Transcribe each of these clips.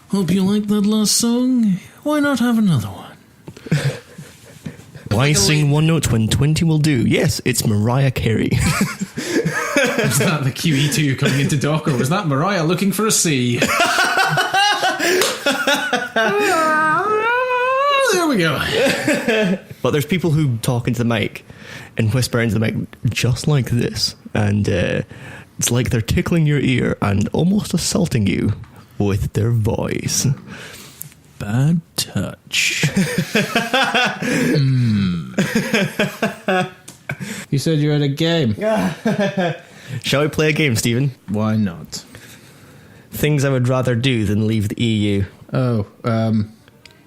Hope you liked that last song. Why not have another one? Why sing one note when 20 will do? Yes, it's Mariah Carey. Was that the QE2 coming into dock, or was that Mariah looking for a C? There we go. But there's people who talk into the mic and whisper into the mic just like this, and it's like they're tickling your ear and almost assaulting you with their voice. Bad touch. You said you had a game. Shall we play a game, Stephen? Why not? Things I would rather do than leave the EU. Oh,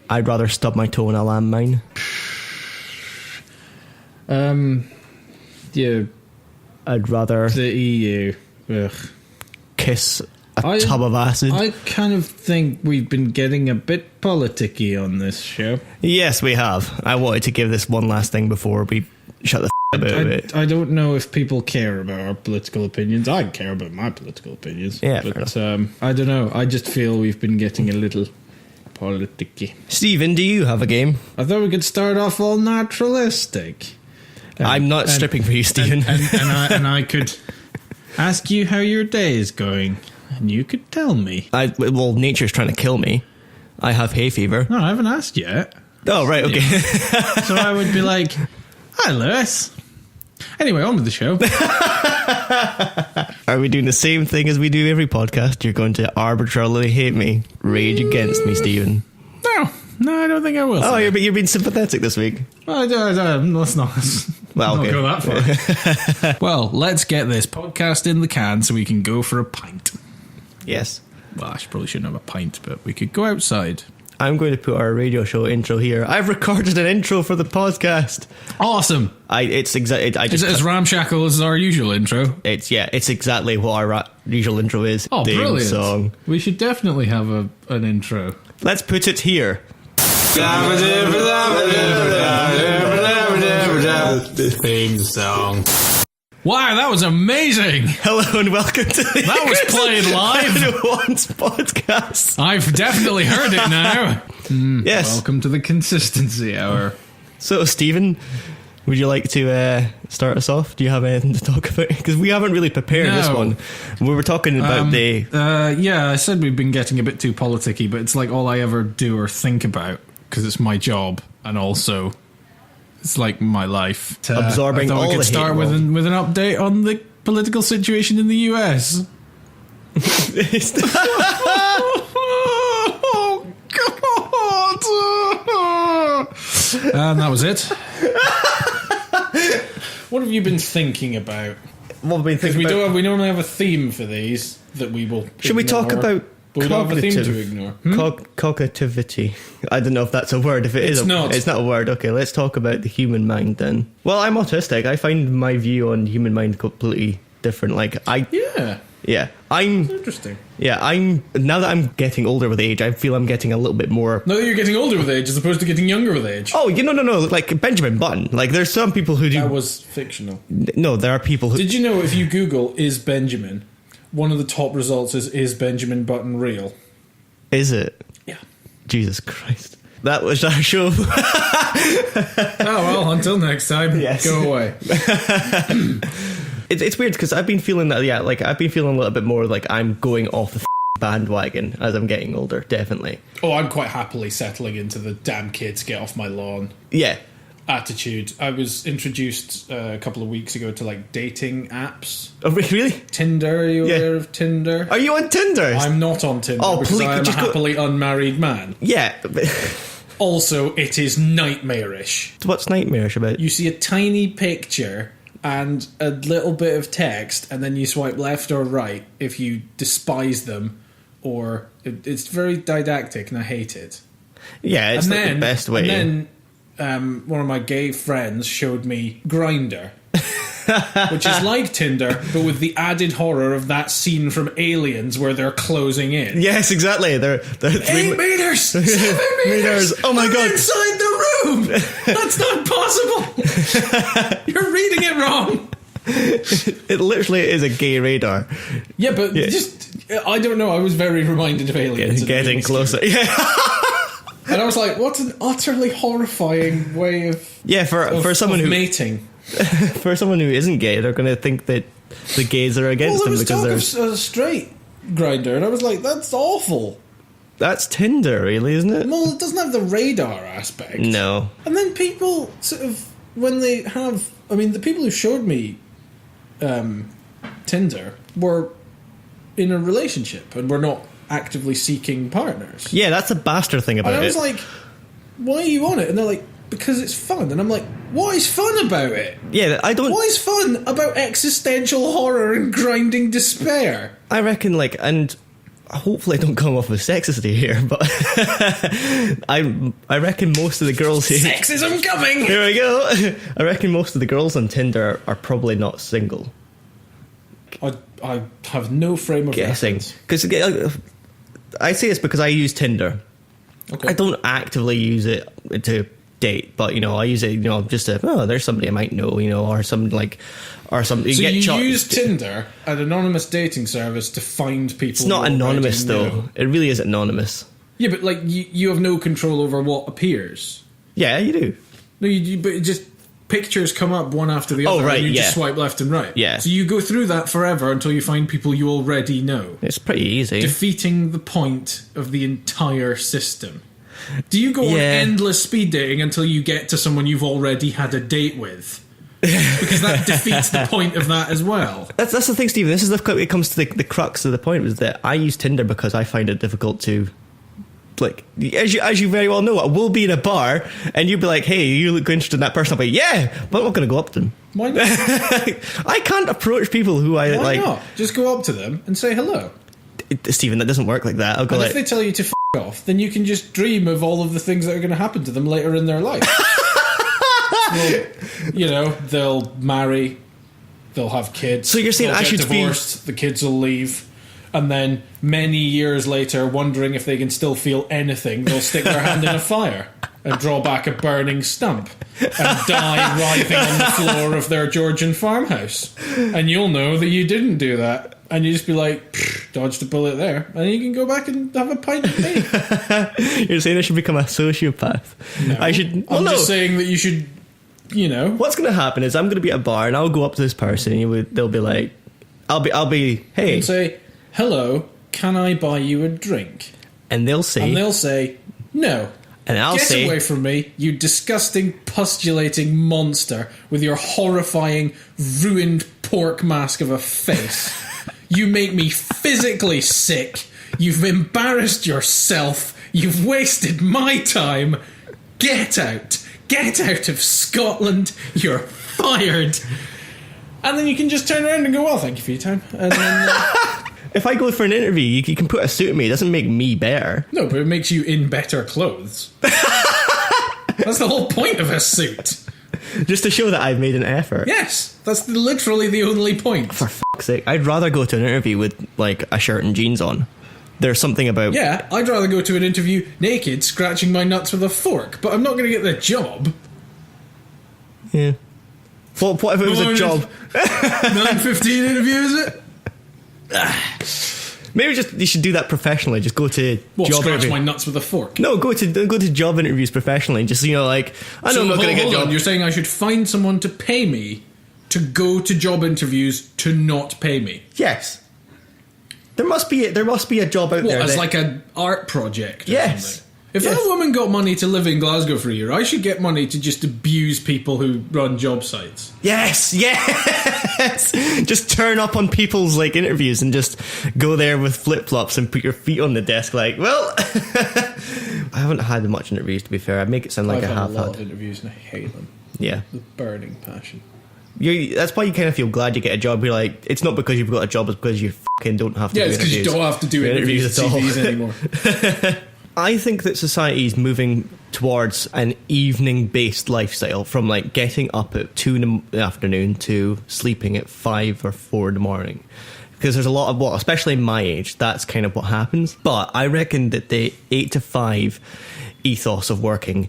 I'd rather stub my toe in a landmine. Yeah. I'd rather The EU. Ugh. kiss a tub of acid. I kind of think we've been getting a bit politicky on this show. Yes, we have. I wanted to give this one last thing before we shut the about it. I don't know if people care about our political opinions. I care about my political opinions. Yeah, but I don't know. I just feel we've been getting a little politicky. Stephen, do you have a game? I thought we could start off all naturalistic. I'm not stripping for you, Stephen. And I could ask you how your day is going, and you could tell me. Well, nature's trying to kill me. I have hay fever. No, I haven't asked yet. Oh, right, okay. So I would be like, hi, Lewis. Anyway, on with the show. Are we doing the same thing as we do every podcast? You're going to arbitrarily hate me. Rage against me, Stephen. No, I don't think I will. Oh, you're being sympathetic this week. Let's not Well, okay. go that far. Well, let's get this podcast in the can so we can go for a pint. Yes. Well, I probably shouldn't have a pint, but we could go outside. I'm going to put our radio show intro here. I've recorded an intro for the podcast. Awesome. It's exactly. Is it as ramshackle as our usual intro? It's exactly what our usual intro is. Oh, Theme brilliant! Song. We should definitely have an intro. Let's put it here. Theme song. Wow, that was amazing! Hello and welcome to the That was played live. Once podcast. I've definitely heard it now. Yes. Welcome to the Consistency Hour. So, Stephen, would you like to start us off? Do you have anything to talk about? Because we haven't really prepared this one. We were talking about yeah, I said we've been getting a bit too politicky, but it's like all I ever do or think about, because it's my job, and also it's like my life. Absorbing I thought all we could the start hate with an update on the political situation in the US. Oh, God. And that was it. What have you been thinking about? Because we normally have a theme for these that we will Should we talk about but we don't have a theme to ignore. Cognitivity. I don't know if that's a word. If it's not a word. Okay, let's talk about the human mind then. Well, I'm autistic. I find my view on human mind completely different. I'm interesting. Yeah, now that I'm getting older with age, I feel I'm getting a little bit more. Now that you're getting older with age as opposed to getting younger with age. Oh, no. Like Benjamin Button. Like there's some people who do. That was fictional. No, there are people who. Did you know if you Google "is Benjamin," one of the top results is Benjamin Button real? Is it? Yeah. Jesus Christ. That was our show. Oh, well, until next time. Yes. Go away. It's weird because I've been feeling that, I've been feeling a little bit more like I'm going off the bandwagon as I'm getting older, definitely. Oh, I'm quite happily settling into the damn kids, get off my lawn. Yeah. Attitude. I was introduced a couple of weeks ago to dating apps. Oh, really? Tinder. Are you aware of Tinder? Are you on Tinder? I'm not on Tinder because I am a happily unmarried man. Yeah. Also, it is nightmarish. What's nightmarish about? You see a tiny picture and a little bit of text, and then you swipe left or right if you despise them, or it's very didactic, and I hate it. Yeah, it's the best way. And then one of my gay friends showed me Grindr, which is like Tinder, but with the added horror of that scene from Aliens where they're closing in. Yes, exactly. They're 8 meters, 7 meters. Oh my God! Inside the room. That's not possible. You're reading it wrong. It literally is a gay radar. Yeah, but just I don't know. I was very reminded of aliens. Getting closer. Yeah. And I was like, what an utterly horrifying way of for someone who mating. For someone who isn't gay, they're going to think that the gays are against them because they're a straight grinder, and I was like, that's awful. That's Tinder, really, isn't it? Well, it doesn't have the radar aspect. No. And then people sort of, when they have, I mean, the people who showed me Tinder were in a relationship and were not actively seeking partners. Yeah, that's a bastard thing about it. And I was like, why are you on it? And they're like, because it's fun. And I'm like, what is fun about it? Yeah, I don't... What is fun about existential horror and grinding despair? I reckon, like, and hopefully I don't come off as sexist here, but I reckon most of the girls here... Sexism coming! Here we go! I reckon most of the girls on Tinder are probably not single. I have no frame of guessing. reference. Because I say this because I use Tinder. Okay. I don't actively use it to date, but I use it, just to there's somebody I might know, or something like, or something. So you use Tinder, an anonymous dating service, to find people. It's not anonymous though. It really is anonymous. Yeah, but like you have no control over what appears. Yeah, you do. No, but it just pictures come up one after the other. Oh, right, and you yeah. just swipe left and right. Yeah. So you go through that forever until you find people you already know. It's pretty easy. Defeating the point of the entire system. Do you go on endless speed dating until you get to someone you've already had a date with? Because that defeats the point of that as well. That's the thing, Stephen. This is it comes to the crux of the point, was that I use Tinder because I find it difficult to, like, as you very well know, I will be in a bar and you'll be like, hey, you look interested in that person. I'll be like, yeah, but I'm not going to go up to them. Why not? I can't approach people who I Why like. not? Just go up to them and say hello. Stephen, that doesn't work like that. I'll go And like, if they tell you to off, then you can just dream of all of the things that are going to happen to them later in their life. Well, they'll marry, they'll have kids. So you're saying I should divorced, the kids will leave, and then many years later, wondering if they can still feel anything, they'll stick their hand in a fire and draw back a burning stump and die writhing on the floor of their Georgian farmhouse. And you'll know that you didn't do that. And you just be like, dodged a bullet there. And you can go back and have a pint of tea. You're saying I should become a sociopath? No. I should. I'm just saying that you should, What's going to happen is I'm going to be at a bar and I'll go up to this person and they'll be like, I'll be, hey. And say, hello, can I buy you a drink? And they'll say, no. And I'll Get say, away from me, you disgusting, postulating monster with your horrifying, ruined pork mask of a face. You make me physically sick. You've embarrassed yourself. You've wasted my time. Get out. Get out of Scotland. You're fired. And then you can just turn around and go, well, thank you for your time. And then... if I go for an interview, you can put a suit on me. It doesn't make me better. No, but it makes you in better clothes. That's the whole point of a suit. Just to show that I've made an effort. Yes, that's literally the only point. For fuck's sake, I'd rather go to an interview with, like, a shirt and jeans on. There's something about... Yeah, I'd rather go to an interview naked, scratching my nuts with a fork, but I'm not going to get the job. Yeah. What if it was a job? 9:15 interview, is it? Maybe you should do that professionally. Just go to job scratch interview. my nuts with a fork? No, go to job interviews professionally. Just like, I know I'm not going to get a job. You're saying I should find someone to pay me to go to job interviews to not pay me? Yes. There must be a job out there. As like an art project or yes. something? If that woman got money to live in Glasgow for a year, I should get money to just abuse people who run job sites. Yes. Just turn up on people's like interviews and just go there with flip-flops and put your feet on the desk like, well, I haven't had much interviews, to be fair. I make it sound like I've I had have a lot had. of interviews and I hate them. Yeah. With burning passion. That's why you kind of feel glad you get a job. You're like, it's not because you've got a job, it's because you fucking don't have to do interviews. Yeah, it's because you don't have to do interviews at CVs anymore. I think that society is moving towards an evening-based lifestyle, from like getting up at 2 in the afternoon to sleeping at 5 or 4 in the morning. Because there's a lot of especially in my age, that's kind of what happens. But I reckon that the 8 to 5 ethos of working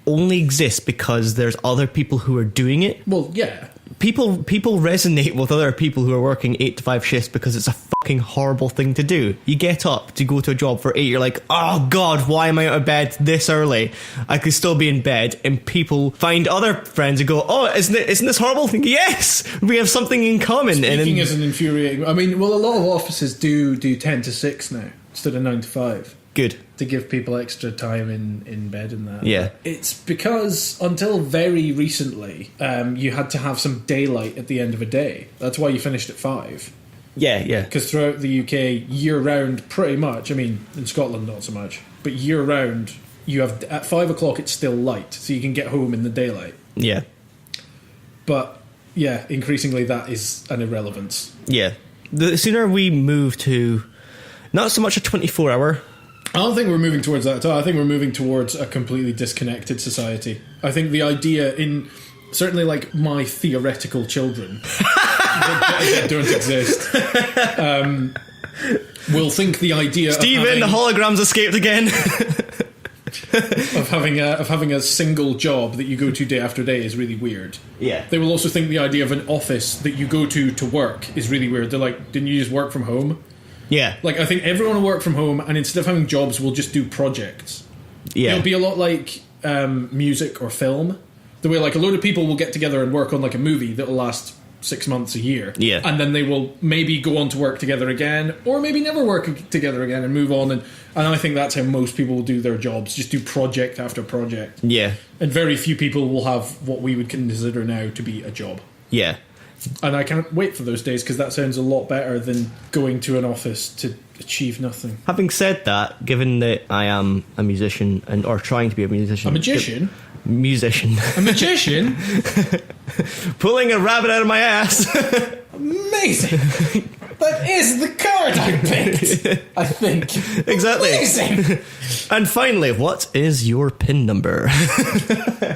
only exists because there's other people who are doing it. Well, yeah. people resonate with other people who are working 8 to 5 shifts because it's a fucking horrible thing to do. You get up to go to a job for 8, you're like, oh god, why am I out of bed this early? I could still be in bed. And people find other friends and go, oh, isn't this horrible? Yes, we have something in common. Speaking is an infuriating. I mean, well, a lot of offices do 10 to 6 now instead of 9 to 5. Good. To give people extra time in bed and that. Yeah. It's because until very recently, you had to have some daylight at the end of a day. That's why you finished at 5. Yeah. Because throughout the UK, year round, pretty much, I mean, in Scotland not so much, but year round, you have, at 5 o'clock it's still light, so you can get home in the daylight. Yeah. But, yeah, increasingly that is an irrelevance. Yeah. The sooner we move to not so much a 24-hour... I don't think we're moving towards that at all. I think we're moving towards a completely disconnected society. I think the idea in... Certainly, like, my theoretical children that don't exist will think the idea Stephen, the holograms escaped again. of having a single job that you go to day after day is really weird. Yeah. They will also think the idea of an office that you go to work is really weird. They're like, didn't you just work from home? Yeah. Like, I think everyone will work from home, and instead of having jobs, we'll just do projects. Yeah. It'll be a lot like music or film. The way, like, a load of people will get together and work on, like, a movie that'll last 6 months, a year. Yeah. And then they will maybe go on to work together again, or maybe never work together again and move on. And I think that's how most people will do their jobs, just do project after project. Yeah. And very few people will have what we would consider now to be a job. Yeah. And I can't wait for those days, because that sounds a lot better than going to an office to achieve nothing. Having said that, given that I am a musician or trying to be a musician... A magician? Musician. A magician? Pulling a rabbit out of my ass. Amazing. That is the card I picked, I think. Exactly. Amazing. And finally, what is your PIN number?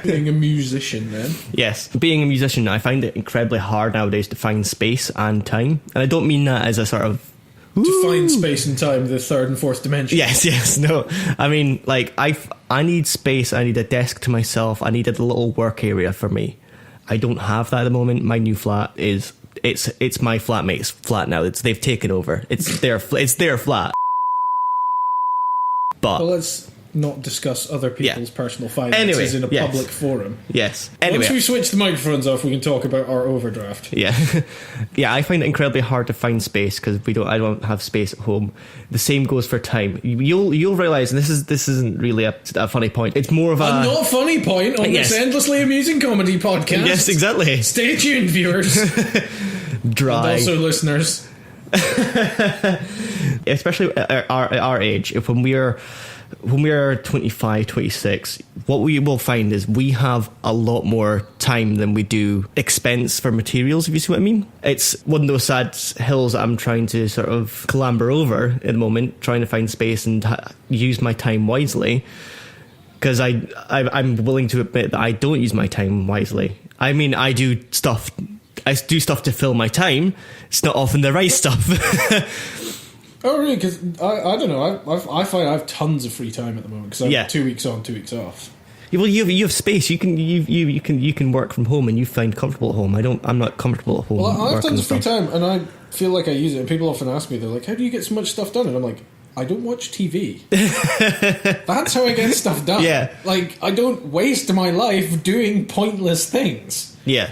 Being a musician, then. Yes. Being a musician, I find it incredibly hard nowadays to find space and time. And I don't mean that as a sort of... To find space and time, the third and fourth dimension. Yes, no. I mean, like, I need space, I need a desk to myself, I need a little work area for me. I don't have that at the moment. My new flat is... It's my flatmate's flat now. They've taken over. It's their flat. But... Well, let's not discuss other people's personal finances in a public forum. Yes. Anyway. Once we switch the microphones off, we can talk about our overdraft. Yeah. Yeah, I find it incredibly hard to find space because I don't have space at home. The same goes for time. You'll realise, and this isn't really a funny point. It's more of a not funny point on this endlessly amusing comedy podcast. Yes, exactly. Stay tuned, viewers. Dry. And also listeners. Especially at our age, when we are 25, 26, what we will find is we have a lot more time than we do expense for materials, if you see what I mean. It's one of those sad hills that I'm trying to sort of clamber over at the moment, trying to find space and use my time wisely, because I'm willing to admit that I don't use my time wisely. I mean, I do stuff to fill my time. It's not often the right stuff. Oh, really? Because I don't know. I find I have tons of free time at the moment because I'm 2 weeks on, 2 weeks off. Yeah, well, you have space. You can work from home, and you find comfortable at home. I'm not comfortable at home. Well, I have tons of free time, and I feel like I use it. And people often ask me, they're like, "How do you get so much stuff done?" And I'm like, I don't watch TV. That's how I get stuff done. Yeah. Like, I don't waste my life doing pointless things. Yeah.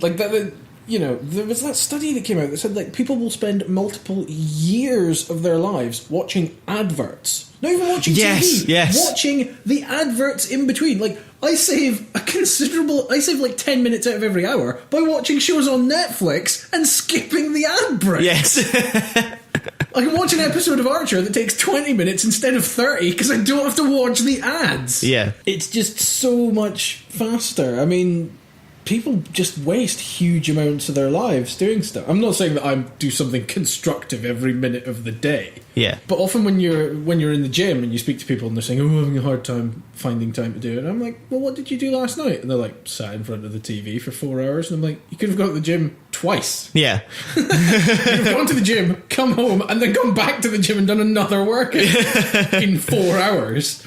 Like that. You know, there was that study that came out that said, like, people will spend multiple years of their lives watching adverts. Not even watching TV. Yes. Watching the adverts in between. Like, I save like 10 minutes out of every hour by watching shows on Netflix and skipping the ad break. Yes. I can watch an episode of Archer that takes 20 minutes instead of 30 because I don't have to watch the ads. Yeah. It's just so much faster. I mean, people just waste huge amounts of their lives doing stuff. I'm not saying that I do something constructive every minute of the day. Yeah. But often when you're in the gym and you speak to people and they're saying, "Oh, I'm having a hard time finding time to do it," and I'm like, "Well, what did you do last night?" And they're like, "Sat in front of the TV for 4 hours." And I'm like, "You could have gone to the gym twice." Yeah. You could have gone to the gym, come home, and then gone back to the gym and done another workout in 4 hours.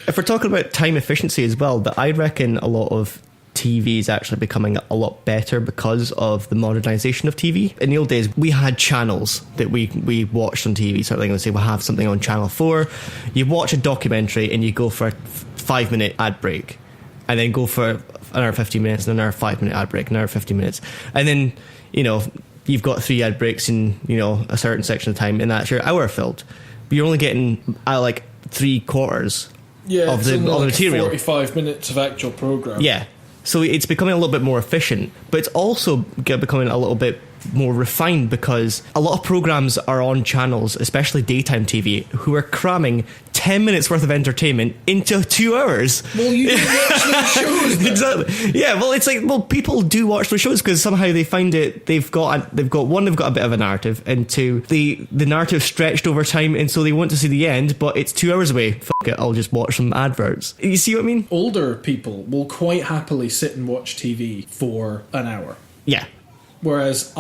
If we're talking about time efficiency as well, that I reckon a lot of TV is actually becoming a lot better because of the modernization of TV. In the old days, we had channels that we watched on TV. Sort of thing. Let's say we'll have something on Channel 4. You watch a documentary and you go for a 5-minute ad break, and then go for another 15 minutes and another 5-minute ad break, another 15 minutes, and then you've got 3 ad breaks in a certain section of time, and that's your hour filled. But you're only getting like 3/4 of the material. 45 minutes of actual program. Yeah. So it's becoming a little bit more efficient, but it's also becoming a little bit more refined because a lot of programs are on channels, especially daytime TV, who are cramming 10 minutes worth of entertainment into 2 hours. Well, you don't watch those shows then. Exactly. Yeah, well, it's like, people do watch those shows because somehow they find it, they've got a bit of a narrative, and 2, the narrative stretched over time, and so they want to see the end, but it's 2 hours away. Fuck it, I'll just watch some adverts. You see what I mean? Older people will quite happily sit and watch TV for an hour. Yeah. Whereas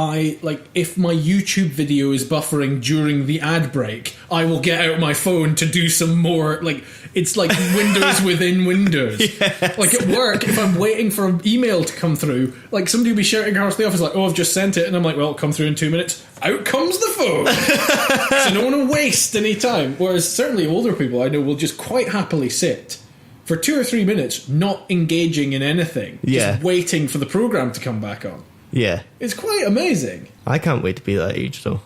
if my YouTube video is buffering during the ad break, I will get out my phone to do some more, it's like Windows within Windows. Yes. Like at work, if I'm waiting for an email to come through, somebody will be shouting across the office I've just sent it, and I'm like, well, it'll come through in 2 minutes. Out comes the phone. So no one will waste any time. Whereas certainly older people I know will just quite happily sit for 2 or 3 minutes not engaging in anything, just waiting for the program to come back on. Yeah. It's quite amazing. I can't wait to be that age, though.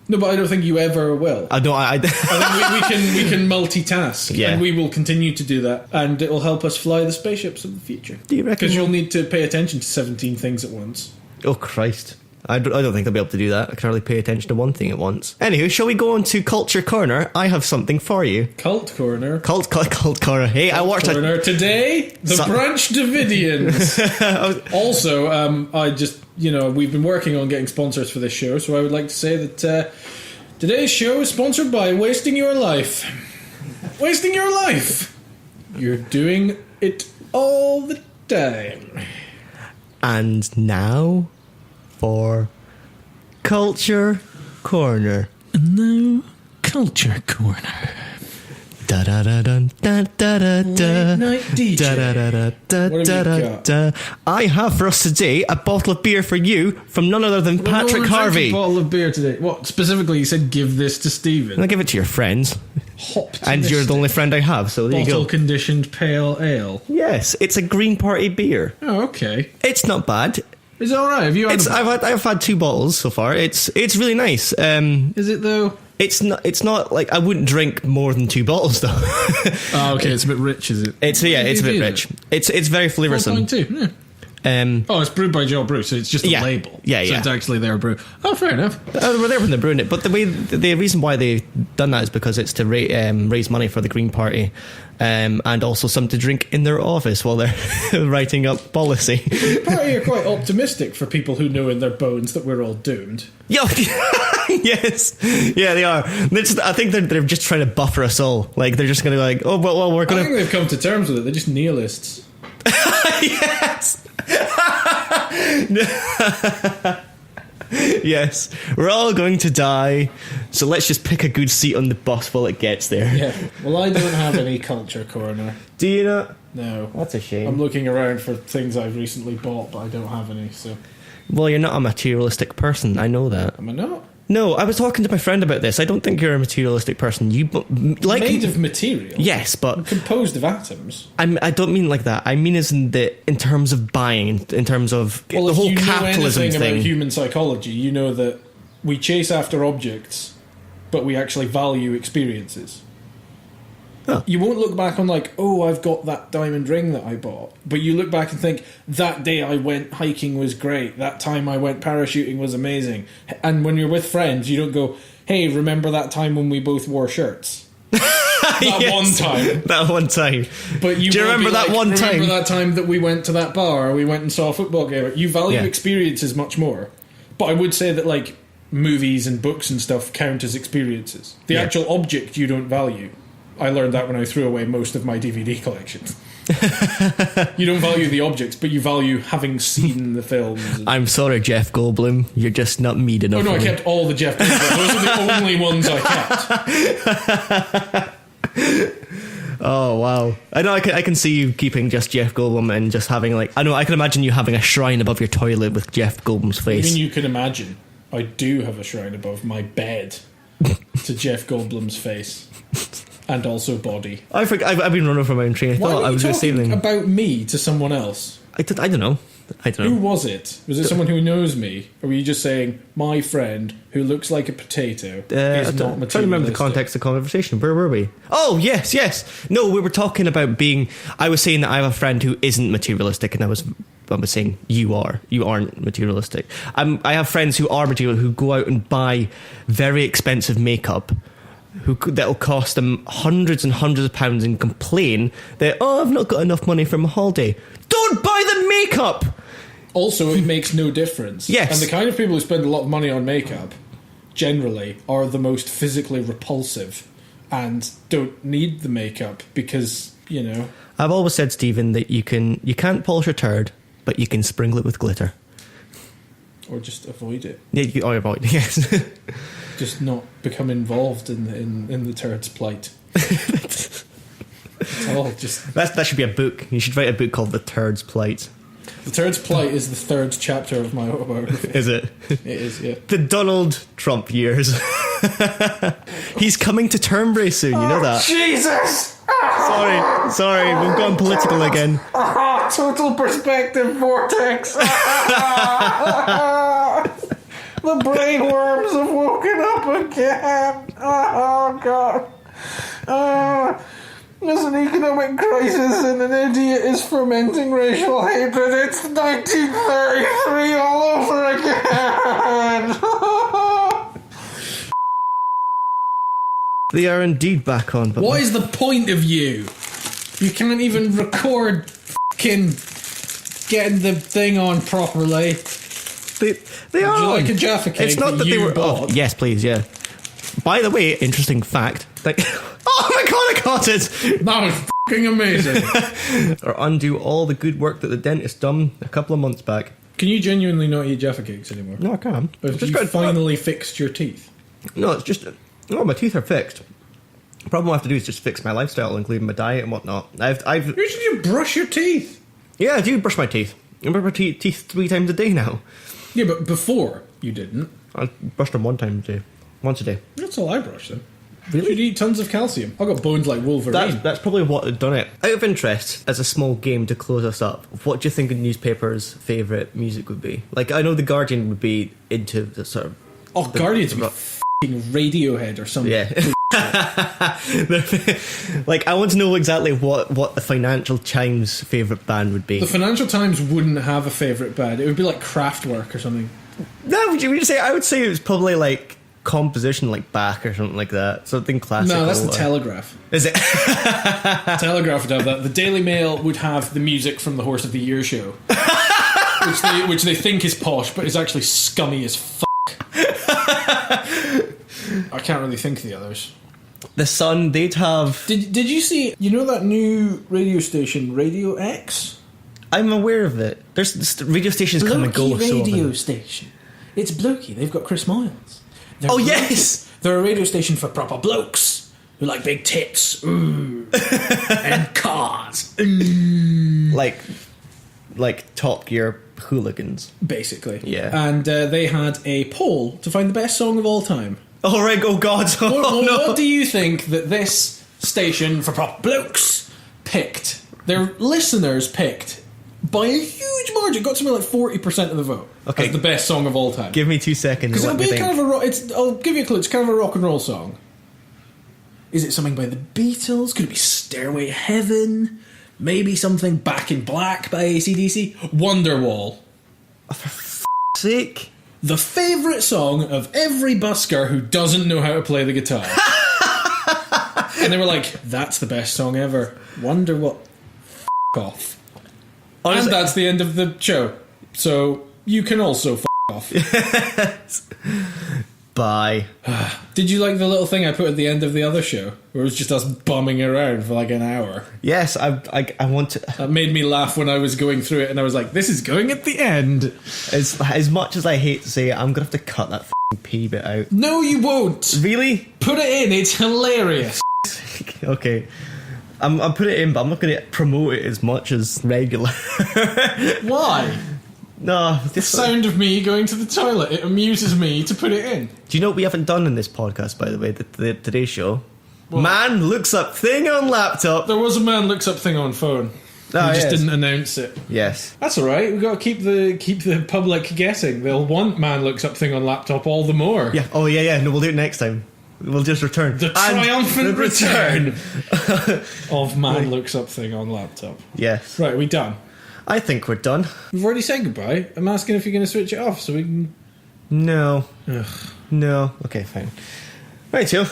No, but I don't think you ever will. I don't. I think we can multitask, and we will continue to do that, and it will help us fly the spaceships of the future. Do you reckon? Because you'll need to pay attention to 17 things at once. Oh, Christ. I don't think I'll be able to do that. I can hardly pay attention to one thing at once. Anywho, shall we go on to Culture Corner? I have something for you. Cult Corner? Cult Corner. Hey, I watched Corner. Today, the Branch Davidians. Also, I just, we've been working on getting sponsors for this show, so I would like to say that today's show is sponsored by Wasting Your Life. Wasting Your Life. You're doing it all the time. And now for Culture Corner. No Culture Corner. Da da da da da da da da. Night DJ. Da da da da What have you got? da. I have for us today a bottle of beer for you from none other than Patrick Harvey. A bottle of beer today. What specifically? You said give this to Stephen. I'll give it to your friends. And you're the only friend I have, so there you go. Bottle conditioned pale ale. Yes, it's a Green Party beer. Oh, okay. It's not bad. Is it alright? Have you had I've had 2 bottles so far. It's really nice. Is it though? It's not like I wouldn't drink more than 2 bottles though. Oh, okay, it's a bit rich, is it? It's a bit rich. It's very flavoursome. 4.2, yeah. It's brewed by Joe Brew, so it's just a label. Yeah, so it's actually their brew. Oh, fair enough. They were there when they're brewing it, but the reason why they've done that is because it's to raise money for the Green Party, and also some to drink in their office while they're writing up policy. The Party are quite optimistic for people who know in their bones that we're all doomed. Yes, yeah, they are. I think they're just trying to buffer us all. Like they're just going to be like, oh, well, we're going to. I think they've come to terms with it. They're just nihilists. Yes. Yes, we're all going to die, so let's just pick a good seat on the bus while it gets there. Yeah, well, I don't have any Culture Corner. Do you not? No. That's a shame. I'm looking around for things I've recently bought, but I don't have any, so... Well, you're not a materialistic person, I know that. Am I not? No, I was talking to my friend about this. I don't think you're a materialistic person. Made of material? Yes, but... I'm composed of atoms. I don't mean like that. I mean as in terms of buying, in terms of the whole capitalism thing. If you know anything about human psychology, you know that we chase after objects, but we actually value experiences. Huh. You won't look back on I've got that diamond ring that I bought. But you look back and think, that day I went hiking was great. That time I went parachuting was amazing. And when you're with friends, you don't go, hey, remember that time when we both wore shirts? One time. That one time. But do you remember that one time? Remember that time that we went to that bar or we went and saw a football game? You value experiences much more. But I would say that movies and books and stuff count as experiences. The actual object you don't value. I learned that when I threw away most of my DVD collection. You don't value the objects, but you value having seen the films. I'm sorry, Jeff Goldblum. You're just not meat enough. Oh no, I kept all the Jeff Goldblum. Those are the only ones I kept. Oh wow! I know. I can see you keeping just Jeff Goldblum and just having like I know. I can imagine you having a shrine above your toilet with Jeff Goldblum's face. Even you can imagine. I do have a shrine above my bed to Jeff Goldblum's face and also body. I've been running from my own train of thought. I was going to say something about me to someone else. I don't know. Who was it? Was it someone who knows me? Or were you just saying, my friend who looks like a potato is not materialistic? I'm trying to remember the context of the conversation. Where were we? Oh, yes. No, we were talking about being... I was saying that I have a friend who isn't materialistic, and I was saying, you aren't materialistic. I have friends who are material, who go out and buy very expensive makeup, that'll cost them hundreds and hundreds of pounds, and complain that, I've not got enough money for my holiday. Don't buy the makeup! Also, it makes no difference. Yes. And the kind of people who spend a lot of money on makeup, generally, are the most physically repulsive and don't need the makeup because, you know... I've always said, Stephen, that you can't polish a turd, but you can sprinkle it with glitter. Or just avoid it. Yeah, or avoid it, yes. Just not become involved in the turd's plight. That should be a book. You should write a book called The Turd's Plight. The Turd's Plight is the third chapter of my autobiography. Is it? It is, yeah. The Donald Trump years. He's coming to Turnberry soon, you know that? Jesus! Sorry, we've gone political again. Total perspective vortex. The brainworms have woken up again. Oh, God. There's an economic crisis and an idiot is fermenting racial hatred. It's 1933 all over again. They are indeed back on. But what is the point of you? You can't even record fucking getting the thing on properly. They are. Would you like a Jaffa cake? It's not that they were. Bought? Oh, yes, please, yeah. By the way, interesting fact. Oh my god, I got it! That was fucking amazing. Or undo all the good work that the dentist done a couple of months back. Can you genuinely not eat Jaffa cakes anymore? No, I can. Have you finally fixed your teeth? No, it's just... No, my teeth are fixed. The problem I have to do is just fix my lifestyle, including my diet and whatnot. Usually you brush your teeth. Yeah, I do brush my teeth. I brush my teeth 3 times a day now. Yeah, but before you didn't. I brushed them once a day. That's all I brush then. Really? You'd eat tons of calcium. I've got bones like Wolverine. That's probably what had done it. Out of interest, as a small game to close us up, what do you think a newspaper's favourite music would be? Like, I know The Guardian would be into the sort of... Oh, Guardian's would be f***ing Radiohead or something. Yeah. Like, I want to know exactly what the Financial Times' favourite band would be. The Financial Times wouldn't have a favourite band. It would be like Kraftwerk or something. No, would you say? I would say it was probably like composition, like Bach or something like that. Something classical. No, that's the Telegraph. Is it? Telegraph would have that. The Daily Mail would have the music from the Horse of the Year show, which they think is posh, but is actually scummy as fuck. I can't really think of the others. The Sun, they'd have... Did you see... You know that new radio station, Radio X? I'm aware of it. There's radio stations come and go. Radio station. It's blokey. They've got Chris Miles. Yes! They're a radio station for proper blokes who like big tits. Ooh. And cars. Like Top Gear hooligans. Basically. Yeah. And they had a poll to find the best song of all time. Oh, right. Oh, God. What do you think that this station for proper blokes picked? Their listeners picked by a huge margin. Got something like 40% of the vote. Okay. As the best song of all time. Give me 2 seconds. Because it'll be kind of a... I'll give you a clue. It's kind of a rock and roll song. Is it something by the Beatles? Could it be Stairway to Heaven? Maybe something Back in Black by AC/DC? Wonderwall. Oh, for f***'s sake. The favourite song of every busker who doesn't know how to play the guitar. And they were like, that's the best song ever. Wonderwall. F*** off. Honestly, and that's the end of the show. So you can also f*** off. Yes. Bye. Did you like the little thing I put at the end of the other show? Where it was just us bumming around for like an hour? Yes, I want to... That made me laugh when I was going through it and I was like, this is going at the end. As much as I hate to say it, I'm going to have to cut that f***ing pee bit out. No, you won't. Really? Put it in, it's hilarious. Okay. I'm putting it in, but I'm not going to promote it as much as regular. Why? No, The sound of me going to the toilet, it amuses me to put it in. Do you know what we haven't done in this podcast, by the way, the today's show? What? Man looks up thing on laptop. There was a man looks up thing on phone. Oh, We just yes. didn't announce it. Yes. That's all right. We've got to keep the public guessing. They'll want man looks up thing on laptop all the more. Yeah. Oh, yeah. No, we'll do it next time. We'll just return. The triumphant return return. of man looks up thing on laptop. Yes. Right, we done. I think we're done. We've already said goodbye. I'm asking if you're going to switch it off so we can... No. Ugh. No. Okay, fine. Right, Joe.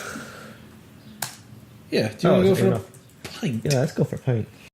Yeah, do you want to go for a pint? Yeah, let's go for a pint.